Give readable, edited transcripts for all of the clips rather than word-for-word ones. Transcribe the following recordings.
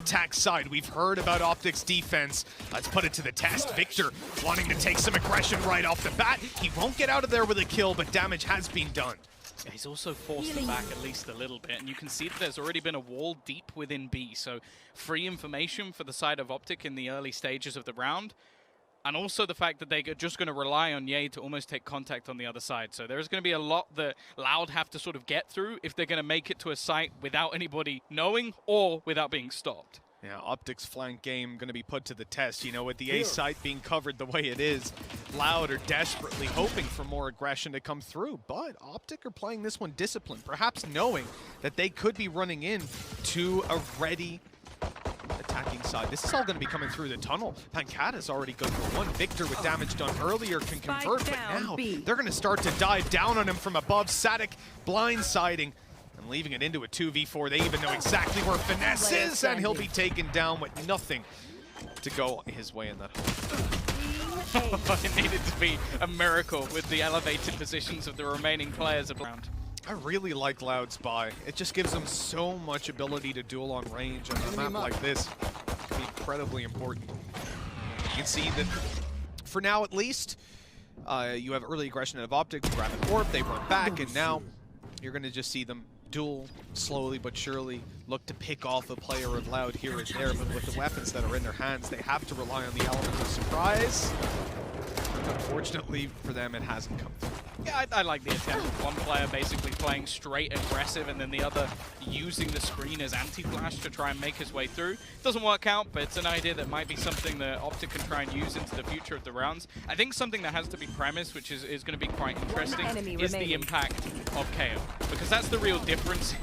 attack side. We've heard about Optic's defense. Let's put it to the test. Victor wanting to take some aggression right off the bat. He won't get out of there with a kill, but damage has been done. Yeah, he's also forced them back at least a little bit, and you can see that there's already been a wall deep within B, so free information for the side of Optic in the early stages of the round, and also the fact that they're just going to rely on Ye to almost take contact on the other side. So there's going to be a lot that Loud have to sort of get through if they're going to make it to a site without anybody knowing or without being stopped. Yeah, Optic's flank game going to be put to the test. You know, with the A site being covered the way it is, Loud are desperately hoping for more aggression to come through. But Optic are playing this one disciplined, perhaps knowing that they could be running in to a ready attacking side. This is all going to be coming through the tunnel. Pancata's already good for one. Victor with damage done earlier can convert, but now they're going to start to dive down on him from above. Sadik blindsiding and leaving it into a 2v4. They even know exactly where Finesse is, and he'll be taken down with nothing to go his way in that hole. It needed to be a miracle with the elevated positions of the remaining players around. I really like Loud's buy. It just gives them so much ability to duel on range on a map like this. It's incredibly important. You can see that, for now at least, you have early aggression out of Optic, grab an orb, they run back, and now you're going to just see them duel slowly but surely, look to pick off a player of Loud here and there, but with the weapons that are in their hands, they have to rely on the element of surprise. Unfortunately for them, it hasn't come through. Yeah, I like the attempt. One player basically playing straight aggressive and then the other using the screen as anti-flash to try and make his way through. Doesn't work out, but it's an idea that might be something that Optic can try and use into the future of the rounds. I think something that has to be premised, which is going to be quite interesting, is the impact of KO. Because that's the real difference.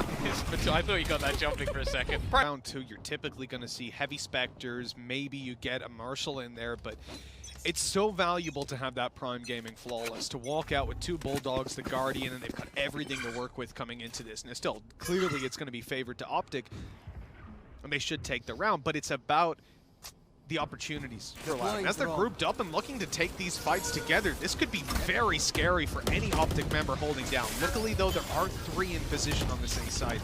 I thought you got that jumping for a second. Round 2, you're typically going to see heavy Spectres, maybe you get a Marshal in there, but it's so valuable to have that Prime Gaming Flawless, to walk out with 2 Bulldogs, the Guardian, and they've got everything to work with coming into this. Now still, clearly it's going to be favored to Optic, and they should take the round, but it's about the opportunities for Loud. As they're grouped up and looking to take these fights together, this could be very scary for any Optic member holding down. Luckily though, there are 3 in position on this A side.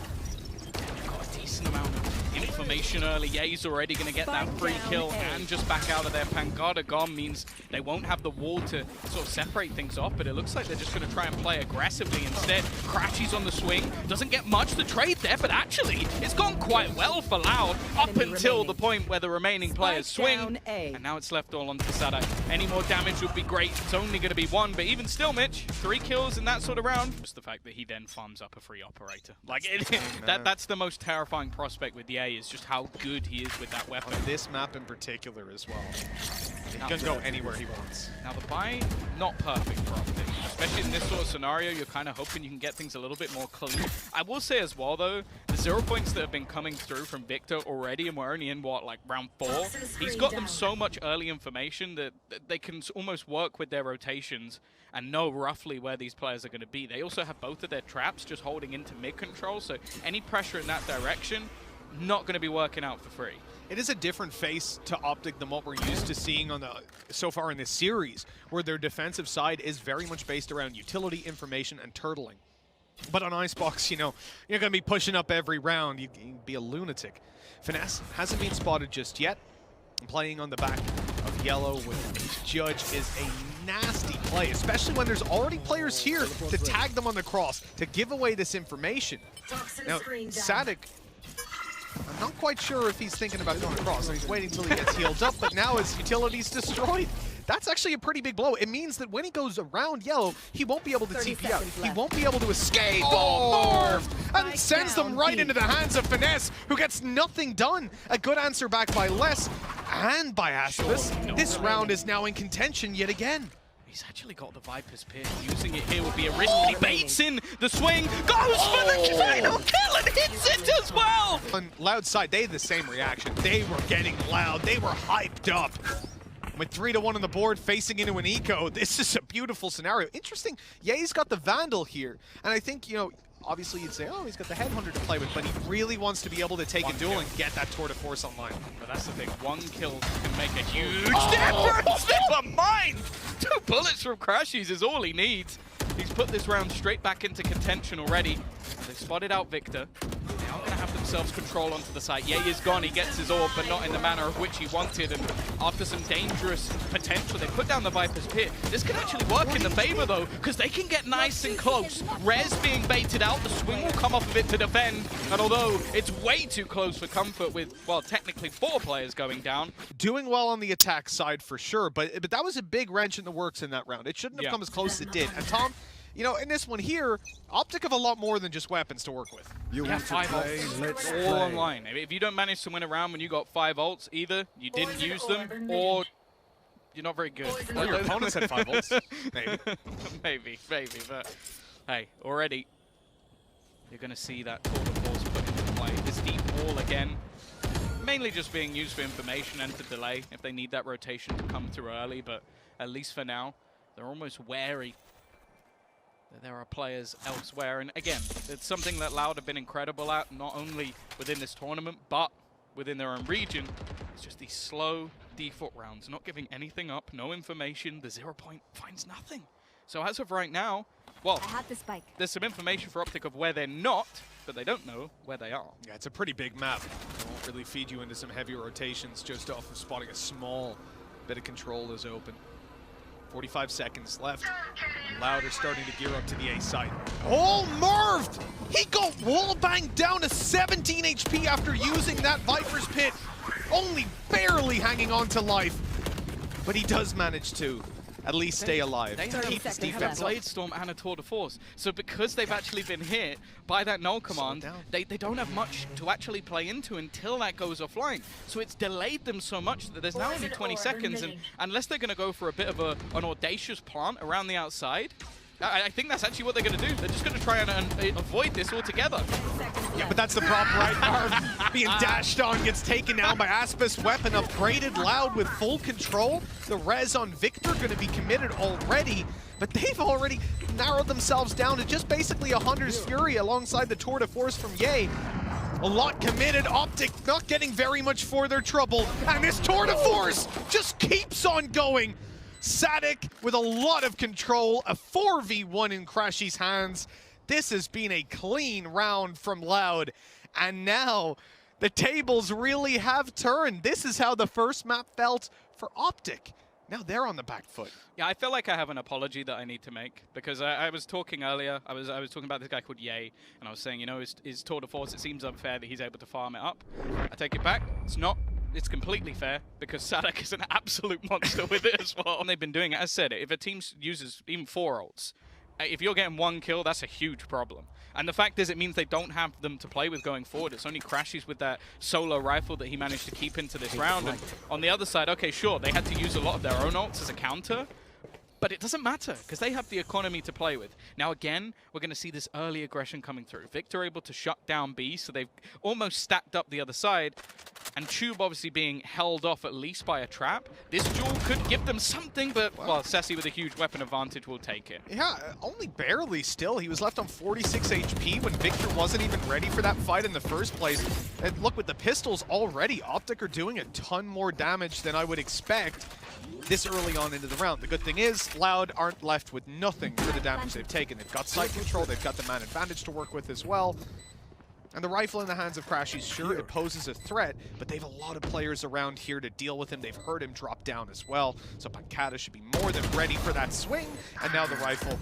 Got a decent amount of information early. Ye's already going to get that free kill and just back out of there. Pangada gone means they won't have the wall to sort of separate things off, but it looks like they're just going to try and play aggressively instead. Crashy's on the swing. Doesn't get much to trade there, but actually it's gone quite well for Loud up until the point where the remaining players swing. And now it's left all onto Sadak. Any more damage would be great. It's only going to be 1, but even still, Mitch, 3 kills in that sort of round. Just the fact that he then farms up a free operator. Like, that's the most terrifying prospect with the A, is just how good he is with that weapon. On this map in particular as well. He can go anywhere he wants. Now the buy, not perfect for Optic. Especially in this sort of scenario, you're kind of hoping you can get things a little bit more clean. I will say as well though, the 0 points that have been coming through from Victor already, and we're only in what, like round 4? He's got them so much early information that they can almost work with their rotations and know roughly where these players are going to be. They also have both of their traps just holding into mid control, so any pressure in that direction, not going to be working out for free. It is a different face to Optic than what we're used to seeing on so far in this series, where their defensive side is very much based around utility, information, and turtling. But on Icebox, you know, you're going to be pushing up every round. You'd be a lunatic. Finesse hasn't been spotted just yet. Playing on the back of Yellow with Judge is a nasty play, especially when there's already players here to tag them on the cross, to give away this information. Now, Sadik, I'm not quite sure if he's thinking about going across. So he's waiting until he gets healed up, but now his utility's destroyed. That's actually a pretty big blow. It means that when he goes around Yellow, he won't be able to TP out. He won't be able to escape. Oh, and it sends them right into the hands of Finesse, who gets nothing done. A good answer back by Les and by Ashless. This round is now in contention yet again. He's actually got the Viper's Pierce. Using it here would be a risk. He baits in the swing, goes for the final kill and hits it as well! On Loud side, they had the same reaction. They were getting loud. They were hyped up. With 3-1 on the board, facing into an eco, this is a beautiful scenario. Interesting, Ye's got the Vandal here. And I think, you know, obviously you'd say, oh, he's got the Headhunter to play with, but he really wants to be able to take a duel and get that Tour de Force online. But that's the thing, 1 kill can make a huge difference. Never mind! 2 bullets from Crashies is all he needs. He's put this round straight back into contention already. They've spotted out Victor. They are going to have them themselves control onto the site. Ye is gone, he gets his orb, but not in the manner of which he wanted, and after some dangerous potential, they put down the Viper's Pit. This can actually work in the favor though, because they can get nice and close. Rez being baited out, the swing will come off of it to defend, and although it's way too close for comfort with, well, technically 4 players going down. Doing well on the attack side for sure, but that was a big wrench in the works in that round. It shouldn't have come as close as it did. And Tom, you know, in this one here, Optic have a lot more than just weapons to work with. You want to 5 play? ults. Let's All play. online. If you don't manage to win a round when you got 5 ults, either you didn't use them, or you're not very good. Well, your opponents had 5 ults. Maybe. maybe, but hey, already you're going to see that tour de force put into play. This deep wall again, mainly just being used for information and to delay if they need that rotation to come through early, but at least for now, they're almost wary that there are players elsewhere. And again, it's something that Loud have been incredible at, not only within this tournament, but within their own region. It's just these slow default rounds, not giving anything up, no information. The 0 point finds nothing. So as of right now, well, I have the spike. there's some information for Optic of where they're not, but they don't know where they are. Yeah, it's a pretty big map. It won't really feed you into some heavier rotations just off of spotting a small bit of control is open. 45 seconds left. Loud are starting to gear up to the A site. Oh, Merved! He got wallbanged down to 17 HP after using that Viper's Pit. Only barely hanging on to life. But he does manage to at least stay alive. They to have keep his seconds defense left. up. Blade Storm and a Tour de Force. So because they've actually been hit by that null command, down. they don't have much to actually play into until that goes offline. So it's delayed them so much that there's now only 20 seconds, and unless they're going to go for a bit of an audacious plant around the outside, I think that's actually what they're going to do. They're just going to try and avoid this altogether. Yeah, but that's the problem, right? Marv being dashed on, gets taken down by Aspis. Weapon upgraded, Loud with full control. The res on Victor going to be committed already, but they've already narrowed themselves down to just basically a Hunter's Fury alongside the Tour de Force from Ye. A lot committed. Optic not getting very much for their trouble, and this Tour de Force just keeps on going. Sadik with a lot of control, a 4v1 in Crashy's hands. This has been a clean round from Loud, and now the tables really have turned. This is how the first map felt for Optic. Now they're on the back foot. Yeah, I feel like I have an apology that I need to make, because I was talking earlier, I was talking about this guy called Ye, and I was saying, you know, his Tour de Force, it seems unfair that he's able to farm it up. I take it back, it's not. It's completely fair, because Sadik is an absolute monster with it as well. And they've been doing it. As said, if a team uses even 4 ults, if you're getting 1 kill, that's a huge problem. And the fact is, it means they don't have them to play with going forward. It's only Crashies with that solo rifle that he managed to keep into this round. And on the other side, okay, sure, they had to use a lot of their own ults as a counter, but it doesn't matter, because they have the economy to play with. Now again, we're going to see this early aggression coming through. Victor able to shut down B, so they've almost stacked up the other side. And Tube obviously being held off at least by a trap. This duel could give them something, but, well, Sassy with a huge weapon advantage will take it. Yeah, only barely still. He was left on 46 HP when Victor wasn't even ready for that fight in the first place. And look, with the pistols already, Optic are doing a ton more damage than I would expect this early on into the round. The good thing is, Loud aren't left with nothing for the damage they've taken. They've got site control, they've got the man advantage to work with as well. And the rifle in the hands of Crashy, sure, it poses a threat, but they have a lot of players around here to deal with him. They've heard him drop down as well, so Pancata should be more than ready for that swing. And now the rifle,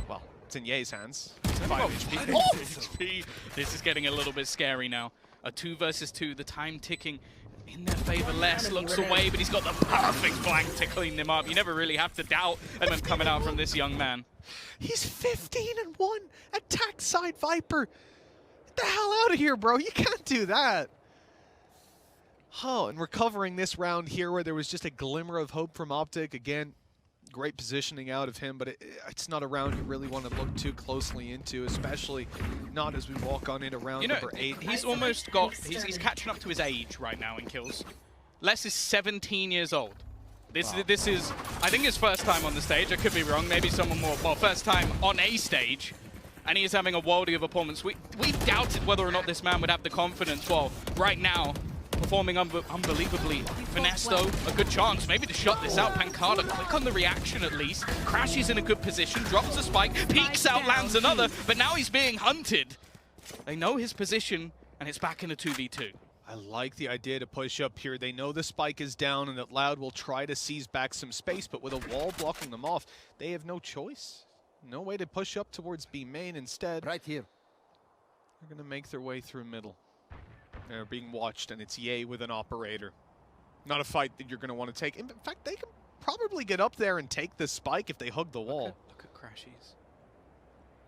well, it's in Ye's hands. It's 5 HP. Oh! HP. This is getting a little bit scary now. A 2 versus 2, the time ticking in their favor. Les looks away, but he's got the perfect flank to clean them up. You never really have to doubt them coming out from this young man. He's 15-1, attack side Viper. Get the hell out of here, bro. You can't do that. Oh, and recovering this round here where there was just a glimmer of hope from Optic. Again, great positioning out of him, but it's not a round you really want to look too closely into, especially not as we walk on into round number 8. He's almost got, he's catching up to his age right now in kills. Les is 17 years old. This is, I think, his first time on the stage. I could be wrong. Maybe someone more, well, first time on a stage. And he is having a worldie of a performance. We doubted whether or not this man would have the confidence. Well, right now, performing unbelievably. Finesse, though, a good chance maybe to shut this out. Pancata, quick on the reaction at least. Crashes in a good position, drops a spike, peeks out, lands another, but now he's being hunted. They know his position, and it's back in a 2v2. I like the idea to push up here. They know the spike is down and that Loud will try to seize back some space, but with a wall blocking them off, they have no choice. No way to push up towards B main. Instead, Right here. they're going to make their way through middle. They're being watched, and it's Ye with an operator. Not a fight that you're going to want to take. In fact, they can probably get up there and take the spike if they hug the wall. Look at Crashies.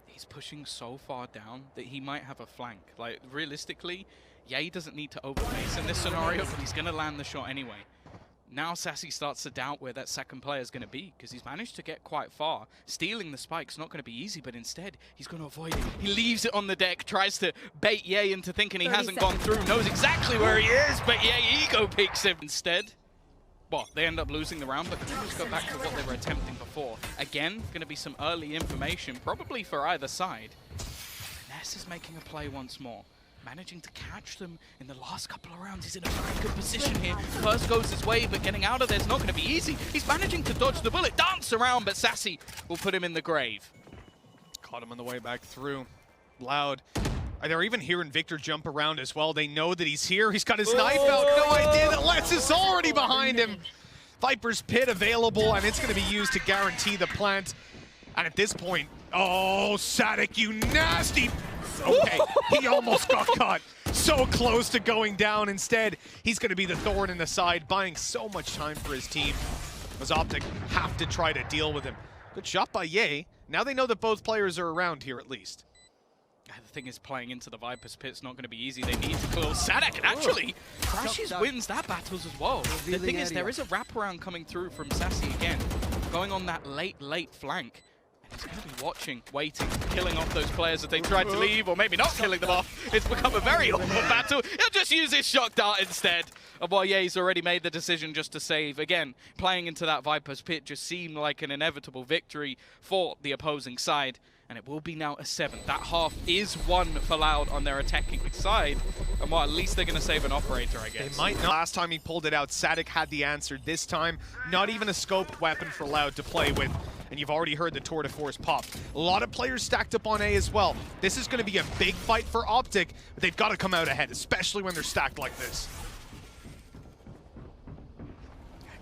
He's pushing so far down that he might have a flank. Like, realistically, Ye doesn't need to overpace in this scenario, but he's going to land the shot anyway. Now Sassy starts to doubt where that second player is going to be, because he's managed to get quite far. Stealing the spike's not going to be easy, but instead, he's going to avoid it. He leaves it on the deck, tries to bait Ye into thinking he hasn't gone through, knows exactly where he is, but Ye ego peeks him instead. Well, they end up losing the round, but can we just go back to what they were attempting before? Again, going to be some early information, probably for either side. Ness is making a play once more. Managing to catch them in the last couple of rounds. He's in a very good position here. First goes his way, but getting out of there is not going to be easy. He's managing to dodge the bullet, dance around, but Sassy will put him in the grave. Caught him on the way back through. Loud. They're even hearing Victor jump around as well. They know that he's here. He's got his knife out. No idea that Let's is already behind him. Viper's Pit available, and it's going to be used to guarantee the plant. And at this point, oh, Sadik, you nasty... Okay, he almost got caught. So close to going down. Instead, he's going to be the thorn in the side, buying so much time for his team. As Optic have to try to deal with him. Good shot by Ye. Now they know that both players are around here at least. The thing is, playing into the Viper's Pit's not going to be easy. They need to kill Sadak, and actually, Crashies wins that battles as well. The thing is, there is a wraparound coming through from Sassy again, going on that late flank. And he's going to be watching, waiting, killing off those players as they tried to leave, or maybe not killing them off. It's become a very awkward battle. He'll just use his shock dart instead. Of while Ye's already made the decision just to save. Again, playing into that Viper's Pit just seemed like an inevitable victory for the opposing side. And it will be now a 7. That half is won for Loud on their attacking side. And well, at least they're going to save an operator, I guess. They might not. Last time he pulled it out, Sadik had the answer. This time, not even a scoped weapon for Loud to play with. And you've already heard the Tour de Force pop. A lot of players stacked up on A as well. This is going to be a big fight for Optic, but they've got to come out ahead, especially when they're stacked like this.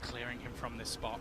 Clearing him from this spot.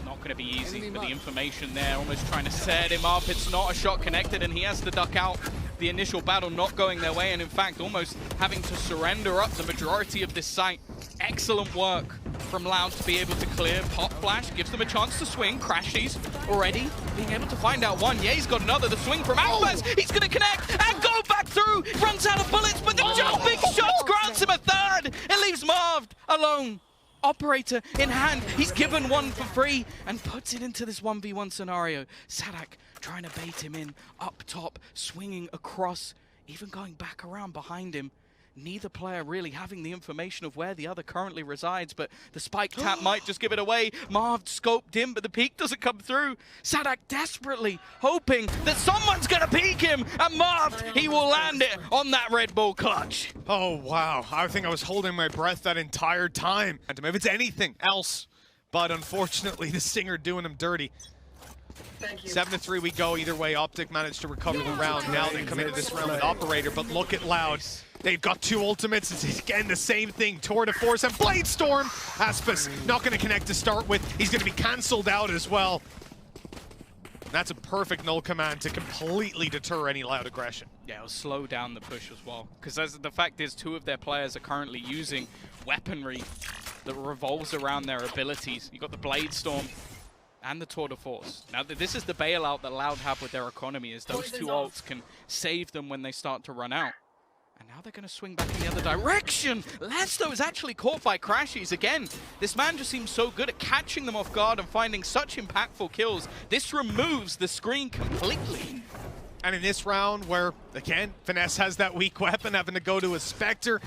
Not going to be easy, but the information there, almost trying to set him up. It's not a shot connected, and he has to duck out. The initial battle not going their way, and in fact, almost having to surrender up the majority of this site. Excellent work from Loud to be able to clear. Pop Flash gives them a chance to swing. Crashies already being able to find out one. Ye's got another. The swing from Alves. He's going to connect and go back through. Runs out of bullets, but the jumping shots grants him a third. It leaves Marv alone. Operator in hand, he's given one for free and puts it into this 1v1 scenario. Sadak trying to bait him in up top, swinging across, even going back around behind him. Neither player really having the information of where the other currently resides, but the spike tap might just give it away. Marv scoped him, but the peek doesn't come through. Sadak desperately hoping that someone's gonna peek him, and Marv, he will land it on that Red Bull clutch. Oh, wow. I think I was holding my breath that entire time. And if it's anything else, but unfortunately, the Stinger doing him dirty. 7-3 we go. Either way, Optic managed to recover the round. Now they come into this round with Operator, but look at Loud. They've got two ultimates. It's again the same thing. Tour de Force and Blade Storm. Aspas not going to connect to start with. He's going to be cancelled out as well. That's a perfect null command to completely deter any Loud aggression. Yeah, it'll slow down the push as well. Because the fact is, two of their players are currently using weaponry that revolves around their abilities. You've got the Blade Storm and the Tour de Force. Now, this is the bailout that Loud have with their economy, is those two ults can save them when they start to run out. And now they're going to swing back in the other direction. Lesto is actually caught by Crashies again. This man just seems so good at catching them off guard and finding such impactful kills. This removes the screen completely. And in this round where, again, Finesse has that weak weapon, having to go to a Spectre,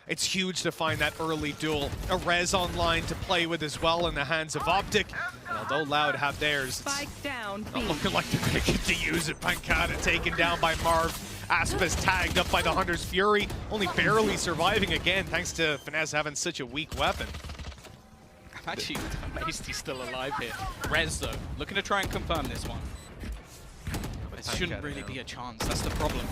it's huge to find that early duel. A res online to play with as well in the hands of Optic. And although Loud have theirs, it's not looking like they're going to get to use it. Pancada taken down by Marv. Aspas tagged up by the Hunter's Fury, only barely surviving again thanks to Finesse having such a weak weapon. I'm actually amazed he's still alive here. Rez, though, looking to try and confirm this one. But shouldn't really be a chance. That's the problem.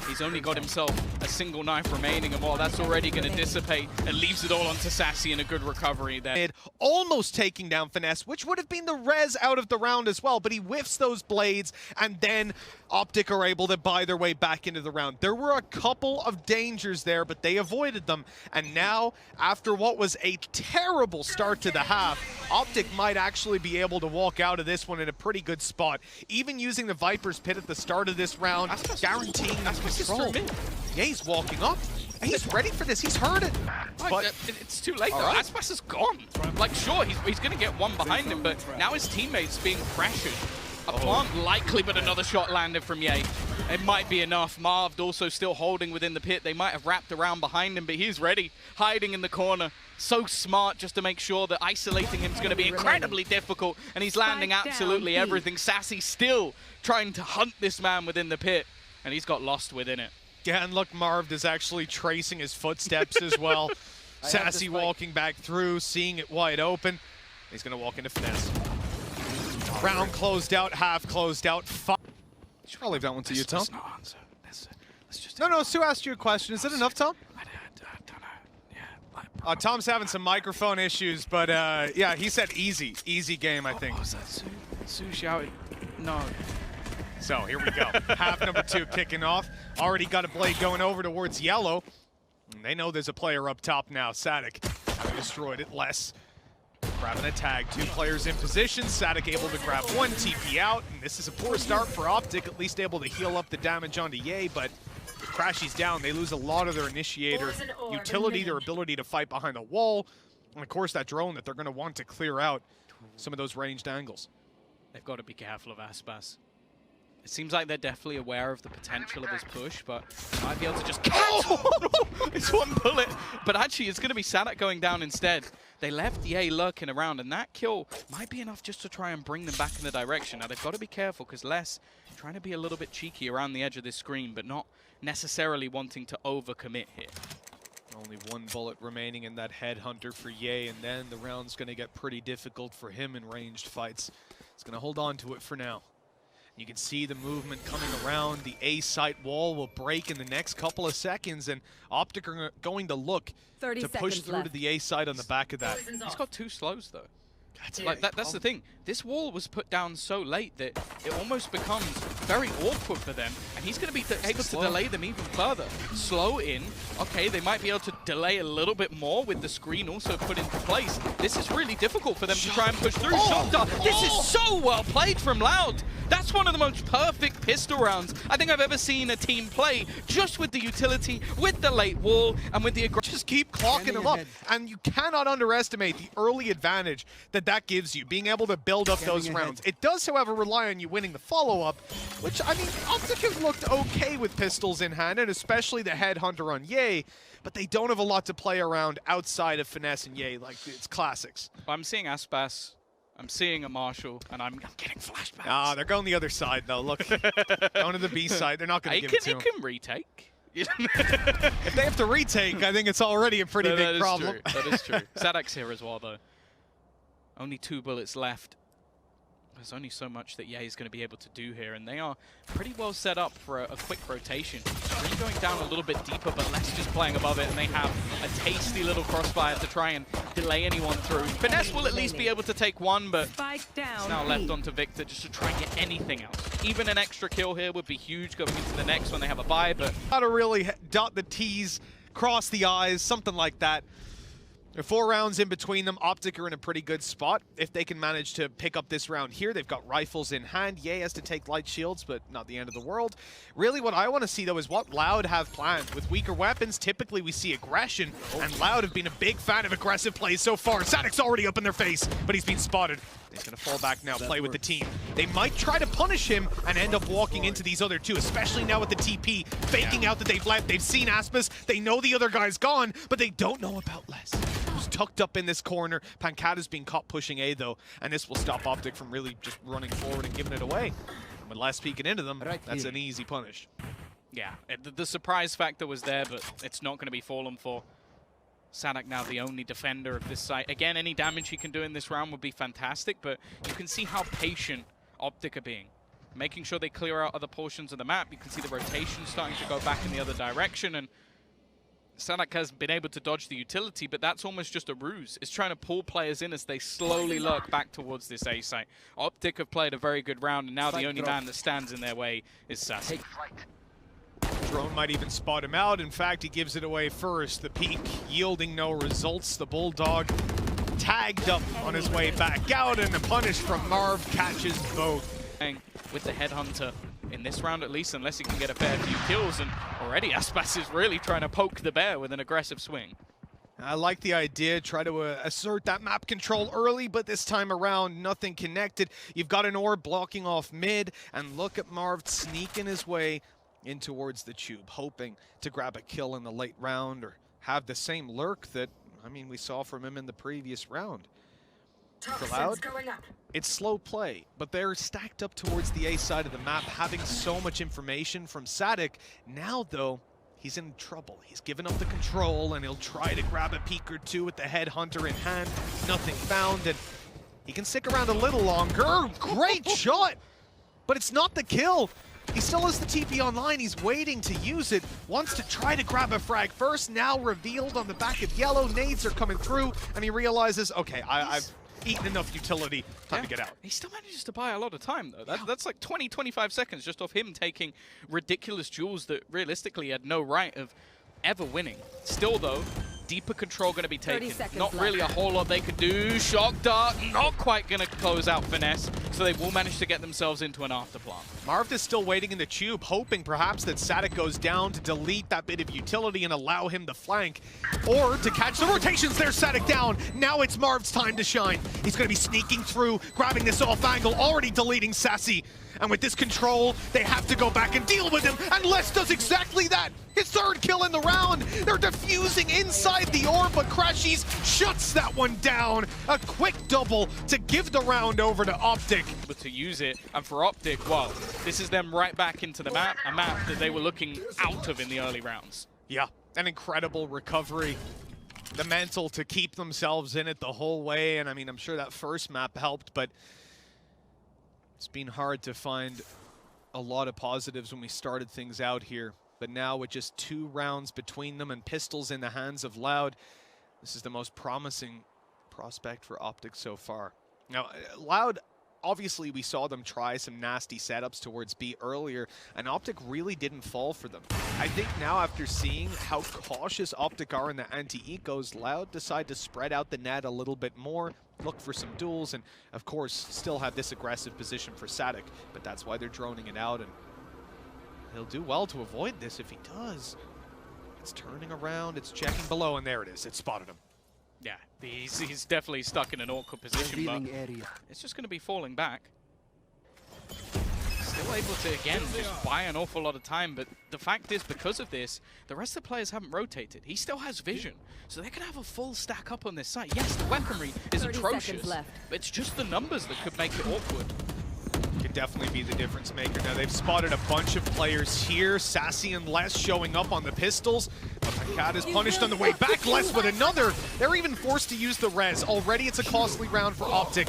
He's only got himself a single knife remaining, and well, that's already going to dissipate and leaves it all onto Sassy in a good recovery there. Almost taking down Finesse, which would have been the res out of the round as well, but he whiffs those blades, and then Optic are able to buy their way back into the round. There were a couple of dangers there, but they avoided them, and now, after what was a terrible start to the half, Optic might actually be able to walk out of this one in a pretty good spot. Even using the Viper's Pit at the start of this round, guaranteeing control. Yeah, he's walking up. He's ready for this. He's heard it. But it's too late, though. Aspas is gone. Like, sure, he's going to get one behind him, but now his teammate's being pressured. A plant likely, but another shot landed from Ye. It might be enough. Marved also still holding within the pit. They might have wrapped around behind him, but he's ready, hiding in the corner. So smart just to make sure that isolating him is going to be incredibly difficult, and he's landing absolutely everything. Sassy still trying to hunt this man within the pit, and he's got lost within it. Yeah, and look, Marved is actually tracing his footsteps as well. Sassy walking back through, seeing it wide open. He's going to walk into Finesse. Round closed out, half closed out. I'll leave that one to you, Tom. Let's just No, Sue asked you a question. Is that enough, Tom? I don't know. Yeah. Tom's having some microphone issues, but yeah, he said easy. Easy game, I think. What was that, Sue? Sue shouted, no. So here we go. Half number 2 kicking off. Already got a blade going over towards yellow. And they know there's a player up top now. Sadik having destroyed it. Less grabbing a tag. 2 players in position. Sadik able to grab 1 TP out. And this is a poor start for Optic. At least able to heal up the damage onto Ye. But with Crashy's down, they lose a lot of their initiator utility, their ability to fight behind the wall. And of course that drone that they're going to want to clear out some of those ranged angles. They've got to be careful of Aspas. It seems like they're definitely aware of the potential of his push, but might be able to just catch it's one bullet. But actually, it's going to be Sadak going down instead. They left Ye lurking around, and that kill might be enough just to try and bring them back in the direction. Now, they've got to be careful, because Les trying to be a little bit cheeky around the edge of this screen, but not necessarily wanting to overcommit here. Only 1 bullet remaining in that headhunter for Ye, and then the round's going to get pretty difficult for him in ranged fights. He's going to hold on to it for now. You can see the movement coming around. The A site wall will break in the next couple of seconds, and Optic are going to look to push through to the A site on the back of that. He's got 2 slows, though. That's the thing. This wall was put down so late that it almost becomes very awkward for them, and he's going to be able to delay them even further. Slow in. Okay, they might be able to delay a little bit more with the screen also put into place. This is really difficult for them to try and push through. This is so well played from Loud. That's one of the most perfect pistol rounds I think I've ever seen a team play, just with the utility, with the late wall, and with the aggression. Just keep clocking them up, and you cannot underestimate the early advantage that gives you, being able to build up those rounds. It does, however, rely on you winning the follow-up, which, I mean, Optic have looked okay with pistols in hand, and especially the headhunter on Ye, but they don't have a lot to play around outside of Finesse and Ye, like it's classics. I'm seeing Aspas, I'm seeing a Marshall, and I'm getting flashbacks. Ah, they're going the other side, though. Look, going to the B side, they're not going to give it to him. He can retake. If they have to retake, I think it's already a pretty big problem. That is true. Sadak's here as well, though. Only 2 bullets left. There's only so much that Ye is going to be able to do here, and they are pretty well set up for a quick rotation. Really going down a little bit deeper, but less just playing above it, and they have a tasty little crossfire to try and delay anyone through. Finesse will at least be able to take 1, but it's now left onto Victor just to try and get anything else. Even an extra kill here would be huge going into the next when they have a bye, but... How to really dot the T's, cross the I's, something like that. There are 4 rounds in between them. Optic are in a pretty good spot. If they can manage to pick up this round here, they've got rifles in hand. Ye has to take light shields, but not the end of the world. Really, what I want to see, though, is what Loud have planned. With weaker weapons, typically we see aggression, and Loud have been a big fan of aggressive plays so far. Sadik's already up in their face, but he's been spotted. He's going to fall back now, play with the team. They might try to punish him and end up walking into these other 2, especially now with the TP, faking out that they've left. They've seen Aspas, they know the other guy's gone, but they don't know about Les, who's tucked up in this corner. Pancata's being caught pushing A, though, and this will stop Optic from really just running forward and giving it away. And with Les peeking into them, that's an easy punish. Yeah, the surprise factor was there, but it's not going to be fallen for. Sadak now the only defender of this site. Again, any damage he can do in this round would be fantastic, but you can see how patient Optic are being. making sure they clear out other portions of the map. You can see the rotation starting to go back in the other direction, and Sanak has been able to dodge the utility, but that's almost just a ruse. It's trying to pull players in as they slowly lurk back towards this A site. Optic have played a very good round, and now the only man that stands in their way is Sassy. Drone might even spot him out. In fact, he gives it away first. The peek yielding no results. The Bulldog tagged up on his way back out, and the punish from Marv catches both. With the Headhunter in this round at least, unless he can get a fair few kills, and already Aspas is really trying to poke the bear with an aggressive swing. I like the idea, try to assert that map control early, but this time around, nothing connected. You've got an orb blocking off mid, and look at Marv sneaking his way in towards the tube, hoping to grab a kill in the late round or have the same lurk that, I mean, we saw from him in the previous round. For Loud, it's slow play, but they're stacked up towards the A side of the map, having so much information from Sadik. Now, though, he's in trouble. He's given up the control, and he'll try to grab a peek or two with the Headhunter in hand. Nothing found, and he can stick around a little longer. Great shot, but it's not the kill. He still has the TP online. He's waiting to use it. Wants to try to grab a frag first. Now revealed on the back of yellow. Nades are coming through, and he realizes, okay, I've eaten enough utility. Time to get out. He still manages to buy a lot of time, though. That's like 20, 25 seconds just off him taking ridiculous duels that realistically had no right of ever winning. Still, though, deeper control going to be taken. Not really a whole lot they could do. Shock Dart, not quite going to close out Finesse, so they will manage to get themselves into an afterplant. Marv is still waiting in the tube, hoping perhaps that Sadik goes down to delete that bit of utility and allow him to flank, or to catch the rotations. There's Sadik down. Now it's Marv's time to shine. He's going to be sneaking through, grabbing this off angle, already deleting Sassy. And with this control, they have to go back and deal with him, and Les does exactly that. His third kill in the round. They're defusing inside the orb, but Crashies shuts that one down. A quick double to give the round over to Optic. But to use it, and for Optic, well, this is them right back into the map, a map that they were looking out of in the early rounds. Yeah, an incredible recovery. The mental to keep themselves in it the whole way, and I mean, I'm sure that first map helped, but it's been hard to find a lot of positives when we started things out here. But now with just 2 rounds between them and pistols in the hands of Loud, this is the most promising prospect for Optic so far. Now, Loud, obviously we saw them try some nasty setups towards B earlier, and Optic really didn't fall for them. I think now after seeing how cautious Optic are in the anti-ecos, Loud decide to spread out the net a little bit more, look for some duels, and of course still have this aggressive position for Sadik, but that's why they're droning it out, and he'll do well to avoid this if he does. It's turning around, it's checking below, and there it is. It spotted him. Yeah, he's definitely stuck in an awkward position, but it's just going to be falling back. Still able to, again, just buy an awful lot of time, but the fact is, because of this, the rest of the players haven't rotated. He still has vision, so they can have a full stack up on this site. Yes, the weaponry is atrocious, but it's just the numbers that could make it awkward. Could definitely be the difference maker. Now they've spotted a bunch of players here. Sassy and Les showing up on the pistols. But Cat is punished on the way back. Les with another. They're even forced to use the res. Already it's a costly round for Optic.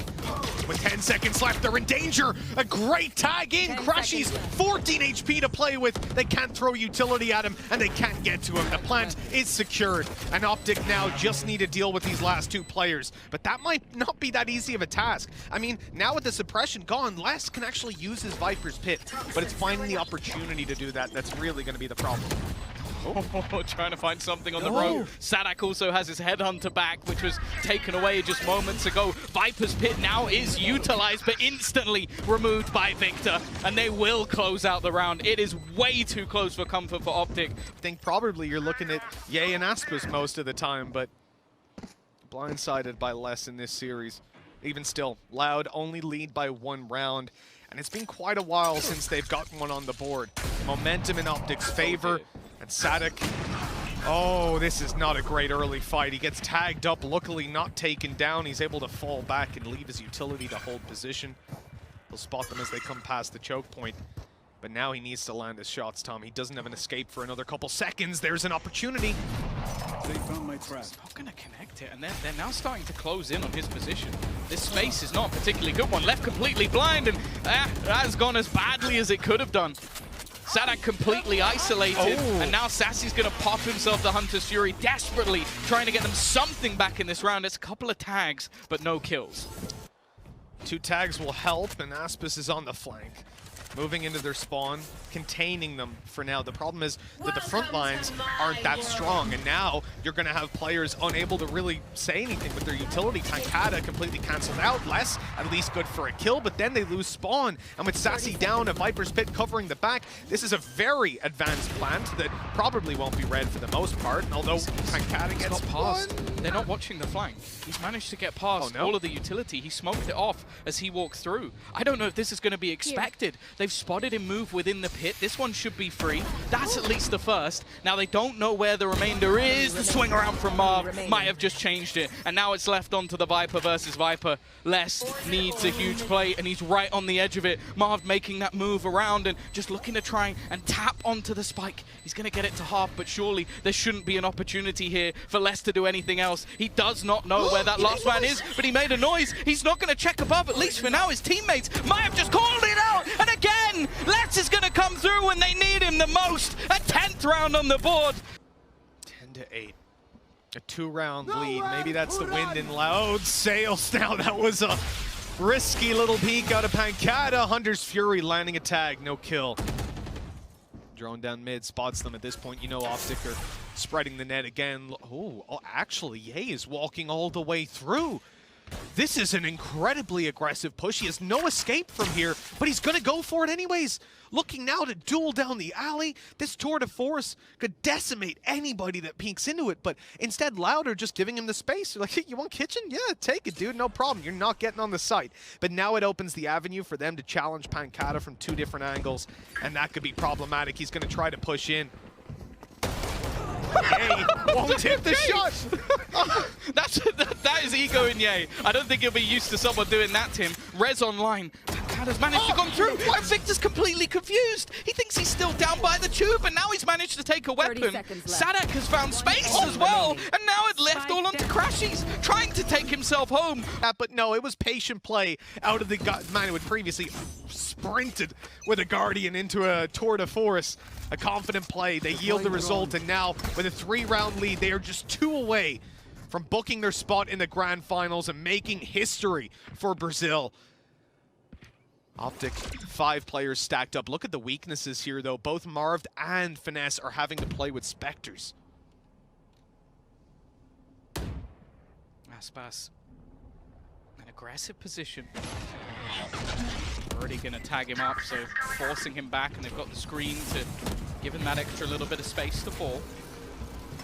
With 10 seconds left, they're in danger. A great tag in. Crashies, 14 HP to play with. They can't throw utility at him, and they can't get to him. The plant is secured, and Optic now just need to deal with these last 2 players. But that might not be that easy of a task. I mean, now with the suppression gone, Les can actually use his Viper's Pit, but it's finding the opportunity to do that that's really going to be the problem. Oh, trying to find something on the road. Sadak also has his Headhunter back, which was taken away just moments ago. Viper's Pit now is utilized, but instantly removed by Victor, and they will close out the round. It is way too close for comfort for Optic. I think probably you're looking at Ye and Aspas most of the time, but blindsided by Les in this series. Even still, Loud only lead by 1 round, and it's been quite a while since they've gotten one on the board. Momentum in Optic's favor, and Sadik, oh, this is not a great early fight. He gets tagged up, luckily not taken down. He's able to fall back and leave his utility to hold position. He'll spot them as they come past the choke point. But now he needs to land his shots, Tom. He doesn't have an escape for another couple seconds. There's an opportunity. They found my trap. It's not going to connect it, and they're now starting to close in on his position. This space is not a particularly good one. Left completely blind, and that has gone as badly as it could have done. Sadak completely isolated, and now Sassy's going to pop himself the Hunter's Fury, desperately trying to get them something back in this round. It's a couple of tags, but no kills. 2 tags will help, and Aspis is on the flank. Moving into their spawn, containing them for now. The problem is that the front lines aren't that strong, and now you're going to have players unable to really say anything with their utility. Pancada completely cancelled out. Less, at least good for a kill, but then they lose spawn. And with Sassy down, a Viper's Pit covering the back, this is a very advanced plant that probably won't be red for the most part. And although Pancada gets past, they're not watching the flank. He's managed to get past all of the utility. He smoked it off as he walked through. I don't know if this is going to be expected. They've spotted him move within the pit. This one should be free. That's at least the first. Now they don't know where the remainder is. The swing around from Marv might have just changed it. And now it's left onto the Viper versus Viper. Les needs a huge play, and he's right on the edge of it. Marv making that move around and just looking to try and tap onto the spike. He's going to get it to half, but surely there shouldn't be an opportunity here for Les to do anything else. He does not know where that last man is, but he made a noise. He's not going to check above, at least for now. His teammates might have just called it out. And again, Les is going to come through when they need him the most. A 10th round on the board. 10-8. A 2-round lead. Maybe that's the wind in loud sails now. That was a risky little peek out of Pancada. Hunter's Fury landing a tag. No kill. Drone down mid, spots them at this point. You know Optic are spreading the net again. Oh, actually, Ye is walking all the way through. This is an incredibly aggressive push. He has no escape from here, but he's going to go for it anyways. Looking now to duel down the alley. This tour de force could decimate anybody that peeks into it, but instead Loud are just giving him the space. They're like, hey, you want kitchen? Yeah, take it, dude. No problem. You're not getting on the site. But now it opens the avenue for them to challenge Pancada from 2 different angles, and that could be problematic. He's going to try to push in. Ye won't hit the shot. That is ego in Ye. I don't think he'll be used to someone doing that to him. Res online. Pancada's managed to come through. And Victor's completely confused. He thinks he's still down by the tube, and now he's managed to take a weapon. Sadak has found space as well, and now it left all onto Crashies, trying to take himself home. But no, it was patient play out of the man who had previously sprinted with a Guardian into a tour de force. A confident play. They yield the result, and now with a 3-round lead, they are just 2 away from booking their spot in the grand finals and making history for Brazil. Optic, 5 players stacked up. Look at the weaknesses here, though. Both Marv and Finesse are having to play with Spectres. Aspas, an aggressive position. Already going to tag him up, so forcing him back, and they've got the screen to give him that extra little bit of space to fall.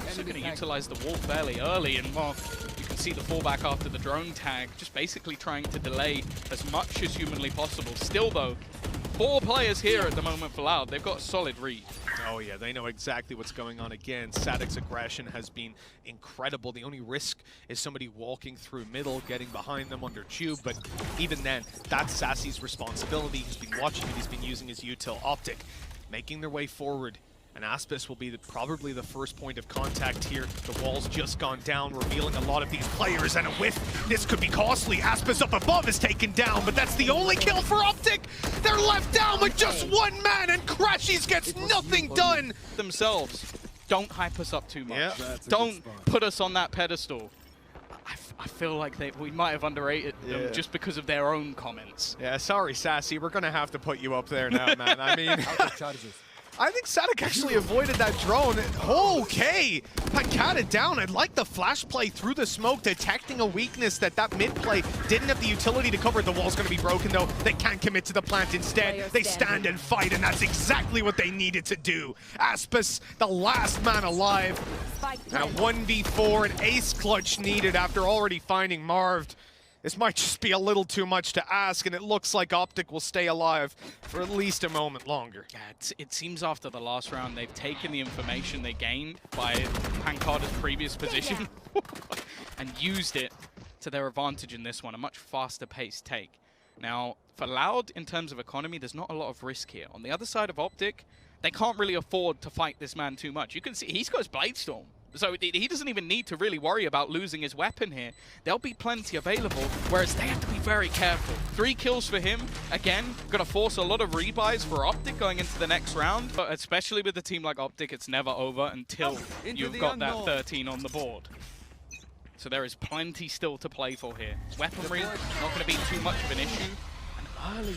Also going to utilize the wall fairly early, and well, you can see the fallback after the drone tag, just basically trying to delay as much as humanly possible. Still though, 4 players here at the moment for Loud. They've got a solid read. Oh yeah, they know exactly what's going on again. Sadic's aggression has been incredible. The only risk is somebody walking through middle, getting behind them under tube, but even then, that's Sassy's responsibility. He's been watching it, he's been using his util. Optic making their way forward, and Aspis will be probably the first point of contact here. The wall's just gone down, revealing a lot of these players, and a whiff. This could be costly. Aspis up above is taken down, but that's the only kill for Optic. They're left down with just 1 man, and Crashies gets nothing done. Themselves, don't hype us up too much. Yeah. Don't put us on that pedestal. I feel like we might have underrated them just because of their own comments. Yeah, sorry, Sassy. We're going to have to put you up there now, man. I mean, I think Sadak actually avoided that drone. Okay, Pancada down. I like the flash play through the smoke, detecting a weakness that mid play didn't have the utility to cover. The wall's going to be broken, though. They can't commit to the plant. Instead, they stand and fight, and that's exactly what they needed to do. Aspis, the last man alive. And a 1v4, an ace clutch needed after already finding Marv. This might just be a little too much to ask, and it looks like Optic will stay alive for at least a moment longer. Yeah, it seems after the last round, they've taken the information they gained by Pancada's previous position and used it to their advantage in this one, a much faster paced take. Now, for Loud, in terms of economy, there's not a lot of risk here. On the other side of Optic, they can't really afford to fight this man too much. You can see he's got his Bladestorm. So he doesn't even need to really worry about losing his weapon here. There'll be plenty available, whereas they have to be very careful. 3 kills for him. Again, gonna force a lot of rebuys for Optic going into the next round. But especially with a team like Optic, it's never over until you've got that 13 on the board. So there is plenty still to play for here. Weaponry, not gonna be too much of an issue. An early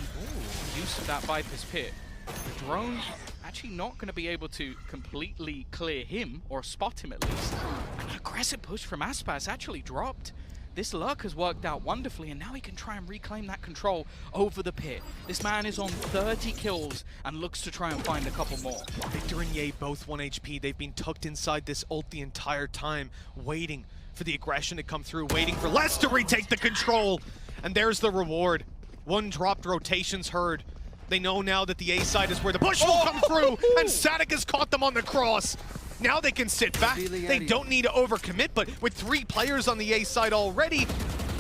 use of that Viper's Pit. The drone actually not going to be able to completely clear him, or spot him at least. An aggressive push from Aspas actually dropped. This luck has worked out wonderfully, and now he can try and reclaim that control over the pit. This man is on 30 kills and looks to try and find a couple more. Victor and Ye both 1 HP. They've been tucked inside this ult the entire time, waiting for the aggression to come through, waiting for Les to retake the control. And there's the reward. 1 dropped, rotations heard. They know now that the A side is where the push will come through, and Sadik has caught them on the cross. Now they can sit back. They don't need to overcommit, but with 3 players on the A side already,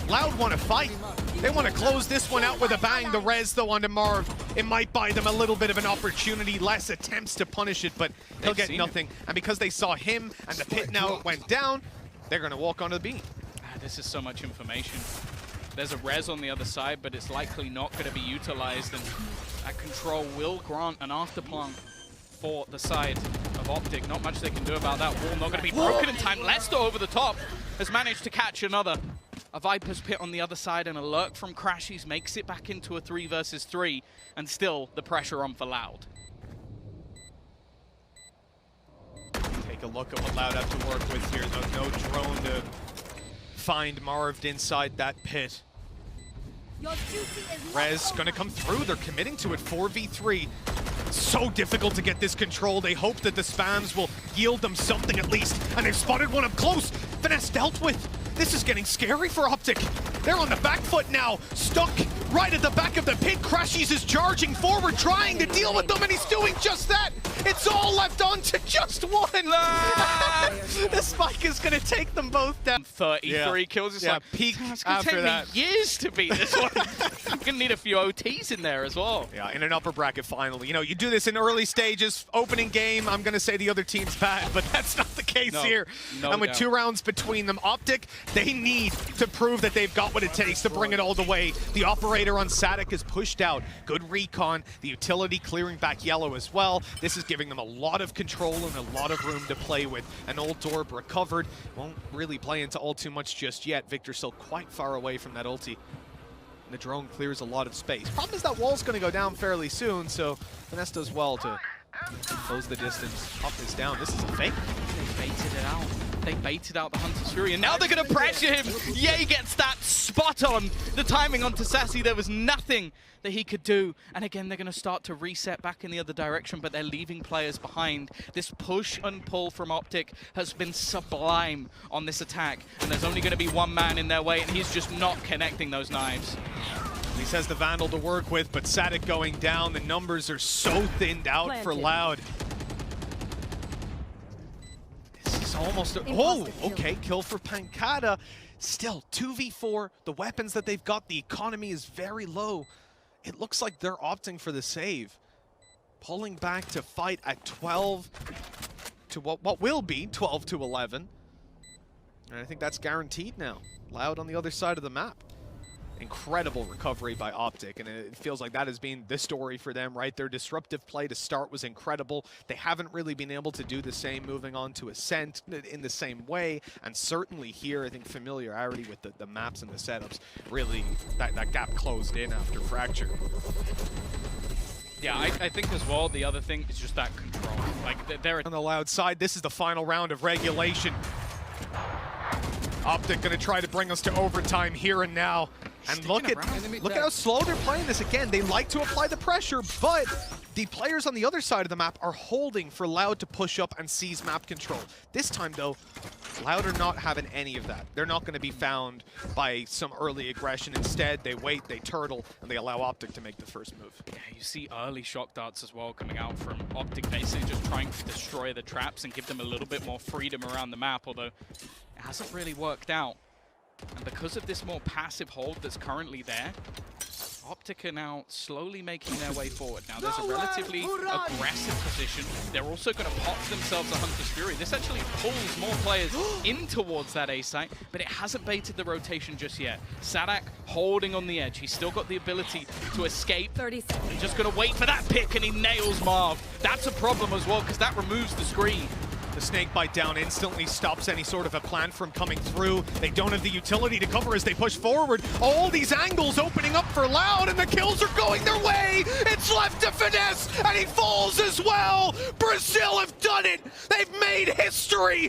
Loud want to fight. They want to close this one out with a bang. The res, though, onto Marv. It might buy them a little bit of an opportunity. Less attempts to punish it, but he'll get nothing. And because they saw him and the pit now went down, they're going to walk onto the beam. This is so much information. There's a res on the other side, but it's likely not going to be utilized, and that control will grant an afterplant for the side of Optic. Not much they can do about that. Wall not going to be broken in time. Leicester over the top has managed to catch another. A Viper's Pit on the other side, and a lurk from Crashies makes it back into a 3 versus 3, and still the pressure on for Loud. Take a look at what Loud have to work with here, though. No drone to find Marv inside that pit. Rez gonna come through. They're committing to it. 4v3. So difficult to get this control. They hope that the spams will yield them something at least. And they've spotted one up close. Finesse dealt with. This is getting scary for Optic. They're on the back foot now. Stuck right at the back of the pit. Crashies is charging forward, trying to deal with them, and he's doing just that. It's all left on to just 1. The spike is going to take them both down. 33 kills. It's like, peak it's going to take me years to beat this one. I'm going to need a few OTs in there as well. Yeah, in an upper bracket finally. You know, you do this in early stages, opening game, I'm going to say the other team's bad, but that's not the case here. And with 2 rounds between them, Optic, they need to prove that they've got what it takes to bring it all the way. The operator on Sadik is pushed out. Good recon. The utility clearing back yellow as well. This is giving them a lot of control and a lot of room to play with. An old Dorb recovered. Won't really play into all too much just yet. Victor's still quite far away from that ulti. The drone clears a lot of space. Problem is that wall's going to go down fairly soon, so Finesse does well to close the distance. Up is down. This is a fake. They baited it out. They baited out the Hunter's Fury, and now they're going to pressure him. Ye gets that spot on. The timing onto Sassy, there was nothing that he could do. And again, they're going to start to reset back in the other direction, but they're leaving players behind. This push and pull from Optic has been sublime on this attack, and there's only going to be 1 man in their way, and he's just not connecting those knives. He says the Vandal to work with, but Sadik going down. The numbers are so thinned out for Loud. Almost okay, kill for Pancada. Still 2v4, the weapons that they've got, the economy is very low. It looks like they're opting for the save, pulling back to fight at 12 to what will be 12 to 11, and I think that's guaranteed now. Loud on the other side of the map. Incredible recovery by Optic, and it feels like that has been the story for them, right? Their disruptive play to start was incredible. They haven't really been able to do the same moving on to Ascent in the same way, and certainly here, I think familiarity with the maps and the setups, really, that gap closed in after Fracture. Yeah, I think as well, the other thing is just that control. Like, they're on the Loud side. This is the final round of regulation. Optic going to try to bring us to overtime here and now. And look at how slow they're playing this again. They like to apply the pressure, but the players on the other side of the map are holding for Loud to push up and seize map control. This time, though, Loud are not having any of that. They're not going to be found by some early aggression. Instead, they wait, they turtle, and they allow Optic to make the first move. Yeah, you see early shock darts as well coming out from Optic, basically just trying to destroy the traps and give them a little bit more freedom around the map, although it hasn't really worked out. And because of this more passive hold that's currently there, Optic are now slowly making their way forward. Now there's a relatively aggressive position. They're also going to pop themselves a Hunter's Fury. This actually pulls more players in towards that A site, but it hasn't baited the rotation just yet. Sadak holding on the edge. He's still got the ability to escape. 30 seconds. He's just going to wait for that pick, and he nails Marv. That's a problem as well, because that removes the screen. The snake bite down instantly stops any sort of a plan from coming through. They don't have the utility to cover as they push forward. All these angles opening up for Loud, and the kills are going their way. It's left to Finesse, and he falls as well. Brazil have done it. They've made history.